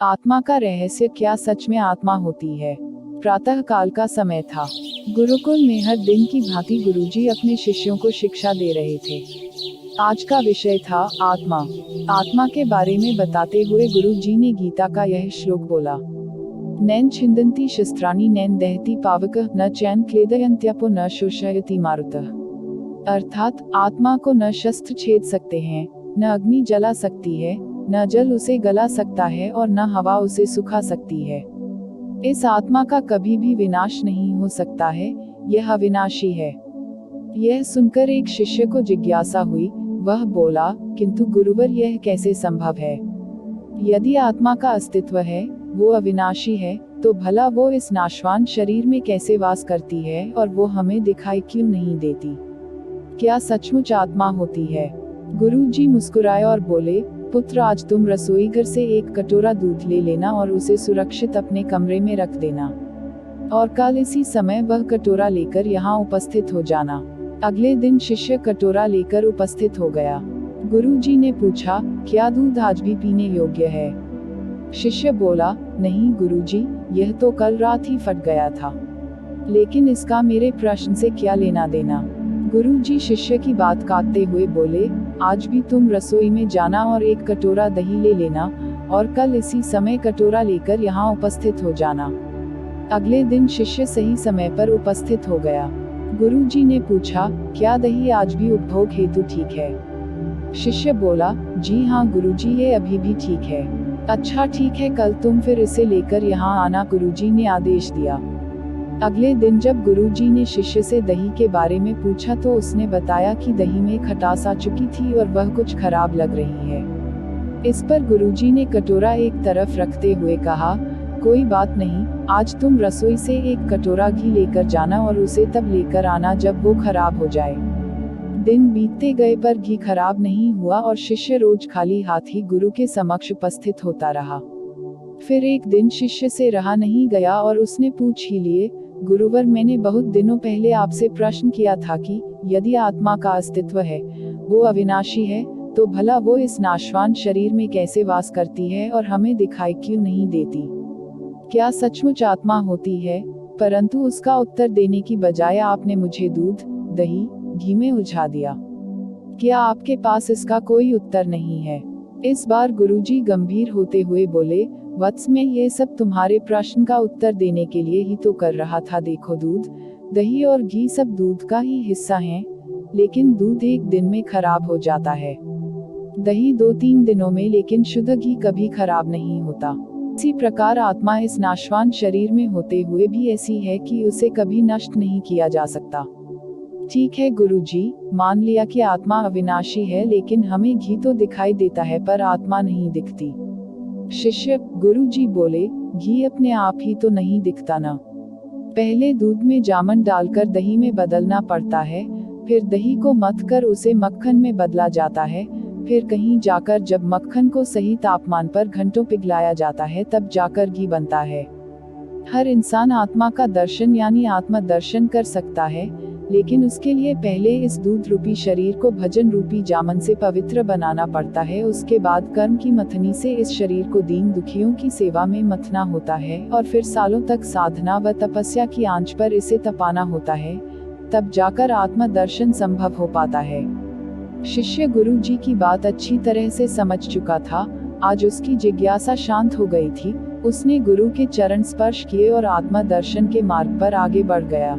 आत्मा का रहस्य, क्या सच में आत्मा होती है? प्रातः काल का समय था। गुरुकुल में हर दिन की भांति गुरुजी अपने शिष्यों को शिक्षा दे रहे थे। आज का विषय था आत्मा। आत्मा के बारे में बताते हुए गुरुजी ने गीता का यह श्लोक बोला। नैन छिन्दन्ति शस्त्राणि नैन दहति पावकः न चैन क्लेदयन्त्यपो न शोषयति मारुतः। अर्थात आत्मा को न शस्त्र छेद सकते हैं, न अग्नि जला सकती है, न जल उसे गला सकता है और न हवा उसे सुखा सकती है। इस आत्मा का कभी भी विनाश नहीं हो सकता है, यह अविनाशी है। यह सुनकर एक शिष्य को जिज्ञासा हुई। वह बोला, किंतु गुरुवर यह कैसे संभव है? यदि आत्मा का अस्तित्व है, वो अविनाशी है, तो भला वो इस नाशवान शरीर में कैसे वास करती है और वो हमें दिखाई क्यों नहीं देती? क्या सचमुच आत्मा होती है? गुरुजी मुस्कुराए और बोले, पुत्र, आज तुम रसोई घर से एक कटोरा दूध ले लेना और उसे सुरक्षित अपने कमरे में रख देना, और कल इसी समय वह कटोरा लेकर यहाँ उपस्थित हो जाना। अगले दिन शिष्य कटोरा लेकर उपस्थित हो गया। गुरुजी ने पूछा, क्या दूध आज भी पीने योग्य है? शिष्य बोला, नहीं गुरुजी, यह तो कल रात ही फट गया था। लेकिन इसका मेरे प्रश्न से क्या लेना देना? गुरुजी शिष्य की बात काटते हुए बोले, आज भी तुम रसोई में जाना और एक कटोरा दही ले लेना, और कल इसी समय कटोरा लेकर यहाँ उपस्थित हो जाना। अगले दिन शिष्य सही समय पर उपस्थित हो गया। गुरुजी ने पूछा, क्या दही आज भी उपभोग हेतु ठीक है? शिष्य बोला, जी हाँ गुरुजी, ये अभी भी ठीक है। अच्छा ठीक है, कल तुम फिर इसे लेकर यहाँ आना, गुरुजी ने आदेश दिया। अगले दिन जब गुरुजी ने शिष्य से दही के बारे में पूछा तो उसने बताया कि दही में खटास आ चुकी थी और वह कुछ खराब लग रही है। इस पर गुरुजी ने कटोरा एक तरफ रखते हुए कहा, कोई बात नहीं, आज तुम रसोई से एक कटोरा घी लेकर जाना और उसे तब लेकर आना जब वो खराब हो जाए। दिन बीतते गए पर घी खराब नहीं हुआ और शिष्य रोज खाली हाथ ही गुरु के समक्ष उपस्थित होता रहा। फिर एक दिन शिष्य से रहा नहीं गया और उसने पूछ ही लिए, गुरुवर, मैंने बहुत दिनों पहले आपसे प्रश्न किया था कि यदि आत्मा का अस्तित्व है, वो अविनाशी है, तो भला वो इस नाशवान शरीर में कैसे वास करती है और हमें दिखाई क्यों नहीं देती? क्या सचमुच आत्मा होती है? परंतु उसका उत्तर देने की बजाय आपने मुझे दूध, दही, घी में उलझा दिया। क्या आपके पास इसका कोई उत्तर नहीं है? इस बार गुरुजी गंभीर होते हुए बोले, वत्स, मैं ये सब तुम्हारे प्रश्न का उत्तर देने के लिए ही तो कर रहा था। देखो, दूध, दही और घी सब दूध का ही हिस्सा हैं, लेकिन दूध एक दिन में खराब हो जाता है, दही 2-3 दिनों में, लेकिन शुद्ध घी कभी खराब नहीं होता। इसी प्रकार आत्मा इस नाशवान शरीर में होते हुए भी ऐसी है कि उसे कभी नष्ट नहीं किया जा सकता। ठीक है गुरुजी, मान लिया कि आत्मा अविनाशी है, लेकिन हमें घी तो दिखाई देता है पर आत्मा नहीं दिखती। शिष्य, गुरुजी बोले, घी अपने आप ही तो नहीं दिखता ना। पहले दूध में जामन डालकर दही में बदलना पड़ता है, फिर दही को मथ कर उसे मक्खन में बदला जाता है, फिर कहीं जाकर जब मक्खन को सही तापमान पर घंटों पिघलाया जाता है तब जाकर घी बनता है। हर इंसान आत्मा का दर्शन यानी आत्म दर्शन कर सकता है, लेकिन उसके लिए पहले इस दूध रूपी शरीर को भजन रूपी जामन से पवित्र बनाना पड़ता है। उसके बाद कर्म की मथनी से इस शरीर को दीन दुखियों की सेवा में मथना होता है, और फिर सालों तक साधना व तपस्या की आंच पर इसे तपाना होता है, तब जाकर आत्म दर्शन संभव हो पाता है। शिष्य गुरुजी की बात अच्छी तरह से समझ चुका था। आज उसकी जिज्ञासा शांत हो गई थी। उसने गुरु के चरण स्पर्श किए और आत्म दर्शन के मार्ग पर आगे बढ़ गया।